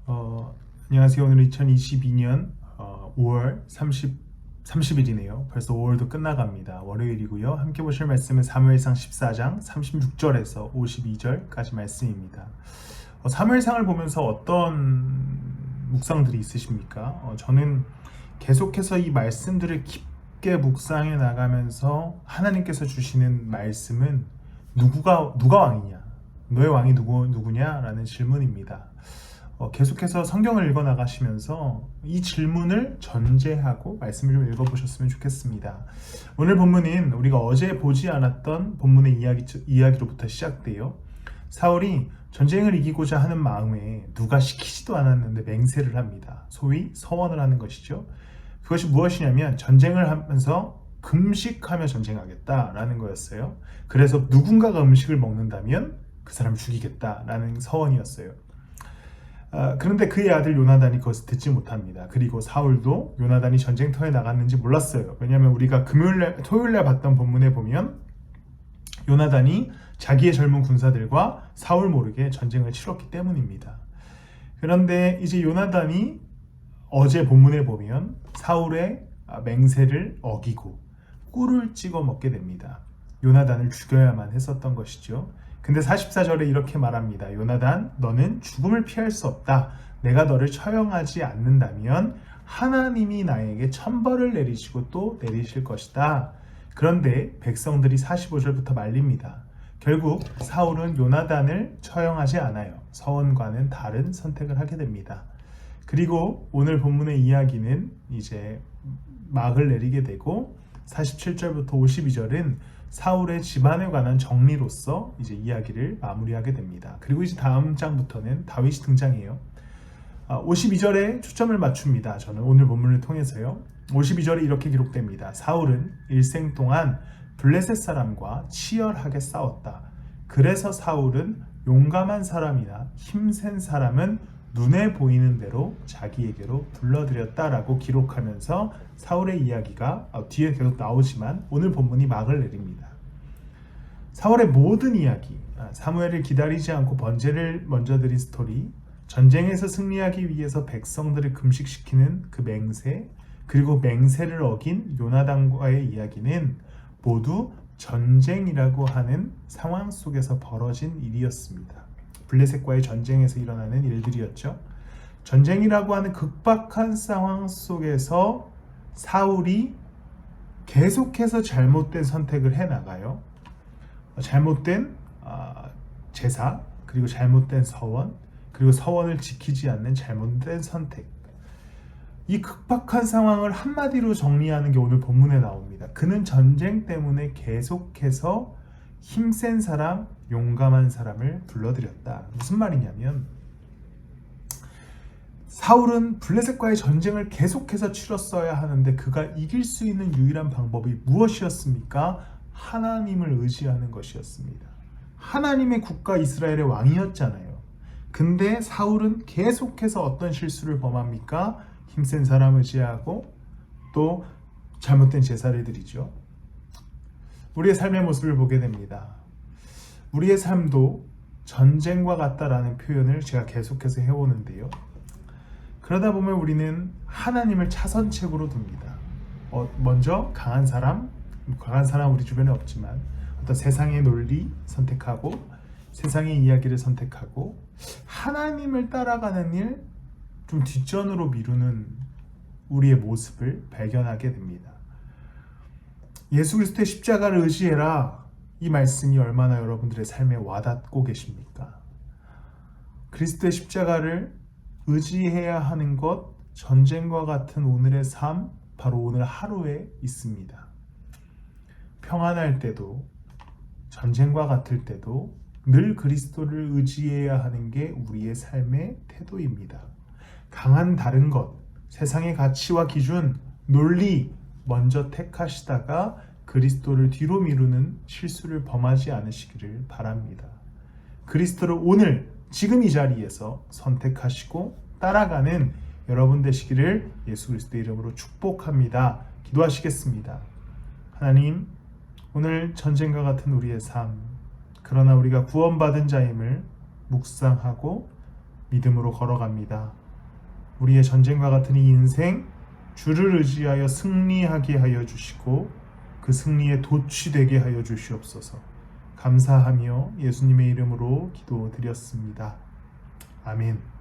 안녕하세요. 오늘 2022년 5월 30일이네요. 벌써 5월도 끝나갑니다. 월요일이고요. 함께 보실 말씀은 사무엘상 14장 36절에서 52절까지 말씀입니다. 사무엘상을 보면서 어떤 묵상들이 있으십니까? 저는 계속해서 이 말씀들을 깊게 묵상해 나가면서 하나님께서 주시는 말씀은 누가 왕이냐? 너의 왕이 누구냐라는 질문입니다. 계속해서 성경을 읽어 나가시면서 이 질문을 전제하고 말씀을 좀 읽어보셨으면 좋겠습니다. 오늘 본문은 우리가 어제 보지 않았던 본문의 이야기로부터 시작돼요. 사울이 전쟁을 이기고자 하는 마음에 누가 시키지도 않았는데 맹세를 합니다. 소위 서원을 하는 것이죠. 그것이 무엇이냐면 전쟁을 하면서 금식하며 전쟁하겠다라는 거였어요. 그래서 누군가가 음식을 먹는다면 그 사람을 죽이겠다라는 서원이었어요. 그런데 그의 아들 요나단이 그것을 듣지 못합니다. 그리고 사울도 요나단이 전쟁터에 나갔는지 몰랐어요. 왜냐하면 우리가 토요일날 봤던 본문에 보면 요나단이 자기의 젊은 군사들과 사울 모르게 전쟁을 치렀기 때문입니다. 그런데 이제 요나단이 어제 본문에 보면 사울의 맹세를 어기고 꿀을 찍어 먹게 됩니다. 요나단을 죽여야만 했었던 것이죠. 근데 44절에 이렇게 말합니다. 요나단, 너는 죽음을 피할 수 없다. 내가 너를 처형하지 않는다면 하나님이 나에게 천벌을 내리시고 또 내리실 것이다. 그런데 백성들이 45절부터 말립니다. 결국 사울은 요나단을 처형하지 않아요. 서원과는 다른 선택을 하게 됩니다. 그리고 오늘 본문의 이야기는 이제 막을 내리게 되고 47절부터 52절은 사울의 집안에 관한 정리로서 이제 이야기를 마무리하게 됩니다. 그리고 이제 다음 장부터는 다윗이 등장해요. 52절에 초점을 맞춥니다. 저는 오늘 본문을 통해서요. 52절에 이렇게 기록됩니다. 사울은 일생 동안 블레셋 사람과 치열하게 싸웠다. 그래서 사울은 용감한 사람이나 힘센 사람은 눈에 보이는 대로 자기에게로 불러들였다라고 기록하면서 사울의 이야기가 뒤에 계속 나오지만 오늘 본문이 막을 내립니다. 사울의 모든 이야기, 사무엘을 기다리지 않고 번제를 먼저 드린 스토리, 전쟁에서 승리하기 위해서 백성들을 금식시키는 그 맹세, 그리고 맹세를 어긴 요나단과의 이야기는 모두 전쟁이라고 하는 상황 속에서 벌어진 일이었습니다. 블레셋과의 전쟁에서 일어나는 일들이었죠. 전쟁이라고 하는 극박한 상황 속에서 사울이 계속해서 잘못된 선택을 해나가요. 잘못된 제사, 그리고 잘못된 서원, 그리고 서원을 지키지 않는 잘못된 선택. 이 극박한 상황을 한마디로 정리하는 게 오늘 본문에 나옵니다. 그는 전쟁 때문에 계속해서 힘센 사람, 용감한 사람을 불러들였다. 무슨 말이냐면 사울은 블레셋과의 전쟁을 계속해서 치렀어야 하는데 그가 이길 수 있는 유일한 방법이 무엇이었습니까? 하나님을 의지하는 것이었습니다. 하나님의 국가 이스라엘의 왕이었잖아요. 근데 사울은 계속해서 어떤 실수를 범합니까? 힘센 사람 의지하고 또 잘못된 제사를 드리죠. 우리의 삶의 모습을 보게 됩니다. 우리의 삶도 전쟁과 같다라는 표현을 제가 계속해서 해오는데요. 그러다 보면 우리는 하나님을 차선책으로 둡니다. 먼저 강한 사람 우리 주변에 없지만 어떤 세상의 논리 선택하고 세상의 이야기를 선택하고 하나님을 따라가는 일 좀 뒷전으로 미루는 우리의 모습을 발견하게 됩니다. 예수 그리스도의 십자가를 의지해라. 이 말씀이 얼마나 여러분들의 삶에 와닿고 계십니까? 그리스도의 십자가를 의지해야 하는 것, 전쟁과 같은 오늘의 삶, 바로 오늘 하루에 있습니다. 평안할 때도, 전쟁과 같을 때도 늘 그리스도를 의지해야 하는 게 우리의 삶의 태도입니다. 강한 다른 것, 세상의 가치와 기준, 논리 먼저 택하시다가 그리스도를 뒤로 미루는 실수를 범하지 않으시기를 바랍니다. 그리스도를 오늘 지금 이 자리에서 선택하시고 따라가는 여러분 되시기를 예수 그리스도의 이름으로 축복합니다. 기도하시겠습니다. 하나님, 오늘 전쟁과 같은 우리의 삶, 그러나 우리가 구원받은 자임을 묵상하고 믿음으로 걸어갑니다. 우리의 전쟁과 같은 이 인생 주를 의지하여 승리하게 하여 주시고 그 승리에 도취되게 하여 주시옵소서. 감사하며 예수님의 이름으로 기도드렸습니다. 아멘.